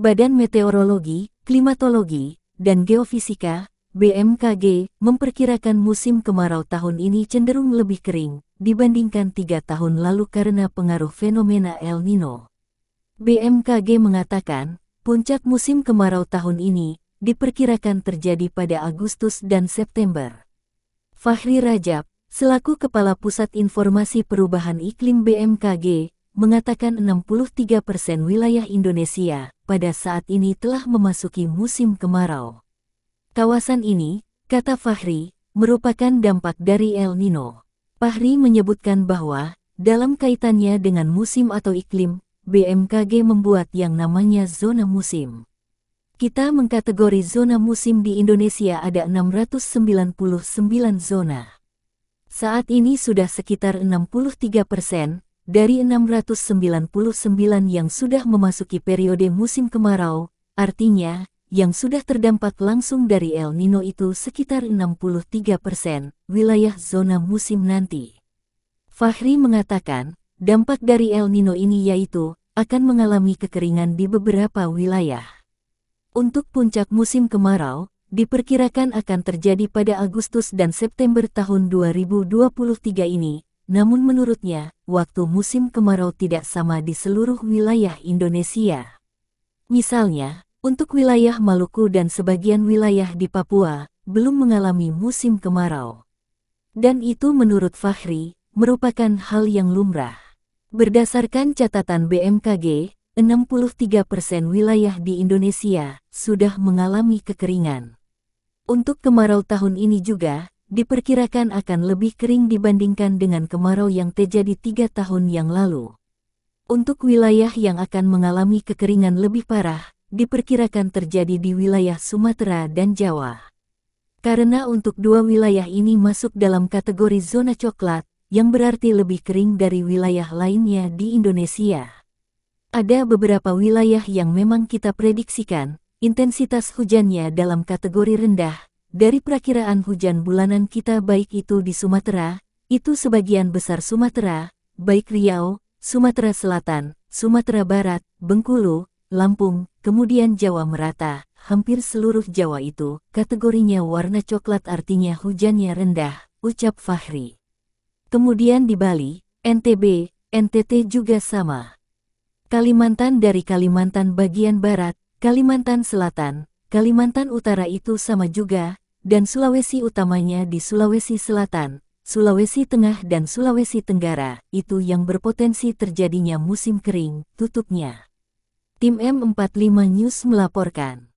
Badan Meteorologi, Klimatologi, dan Geofisika, BMKG, memperkirakan musim kemarau tahun ini cenderung lebih kering dibandingkan 3 tahun lalu karena pengaruh fenomena El Nino. BMKG mengatakan, puncak musim kemarau tahun ini diperkirakan terjadi pada Agustus dan September. Fahri Rajab, selaku Kepala Pusat Informasi Perubahan Iklim BMKG, mengatakan 63% wilayah Indonesia pada saat ini telah memasuki musim kemarau. Kawasan ini, kata Fahri, merupakan dampak dari El Nino. Fahri menyebutkan bahwa, dalam kaitannya dengan musim atau iklim, BMKG membuat yang namanya zona musim. Kita mengkategori zona musim di Indonesia ada 699 zona. Saat ini sudah sekitar 63% dari 699 yang sudah memasuki periode musim kemarau, artinya, yang sudah terdampak langsung dari El Nino itu sekitar 63% wilayah zona musim nanti. Fahri mengatakan, dampak dari El Nino ini yaitu, akan mengalami kekeringan di beberapa wilayah. Untuk puncak musim kemarau, diperkirakan akan terjadi pada Agustus dan September tahun 2023 ini. Namun menurutnya, waktu musim kemarau tidak sama di seluruh wilayah Indonesia. Misalnya, untuk wilayah Maluku dan sebagian wilayah di Papua, belum mengalami musim kemarau. Dan itu menurut Fahri, merupakan hal yang lumrah. Berdasarkan catatan BMKG, 63% wilayah di Indonesia sudah mengalami kekeringan. Untuk kemarau tahun ini juga, diperkirakan akan lebih kering dibandingkan dengan kemarau yang terjadi 3 tahun yang lalu. Untuk wilayah yang akan mengalami kekeringan lebih parah, diperkirakan terjadi di wilayah Sumatera dan Jawa. Karena untuk dua wilayah ini masuk dalam kategori zona coklat, yang berarti lebih kering dari wilayah lainnya di Indonesia. Ada beberapa wilayah yang memang kita prediksikan, intensitas hujannya dalam kategori rendah, dari perakiraan hujan bulanan kita baik itu di Sumatera, itu sebagian besar Sumatera, baik Riau, Sumatera Selatan, Sumatera Barat, Bengkulu, Lampung, kemudian Jawa merata, hampir seluruh Jawa itu, kategorinya warna coklat artinya hujannya rendah, ucap Fahri. Kemudian di Bali, NTB, NTT juga sama. Kalimantan dari Kalimantan bagian Barat, Kalimantan Selatan, Kalimantan Utara itu sama juga, dan Sulawesi utamanya di Sulawesi Selatan, Sulawesi Tengah dan Sulawesi Tenggara, itu yang berpotensi terjadinya musim kering, tutupnya. Tim M45 News melaporkan.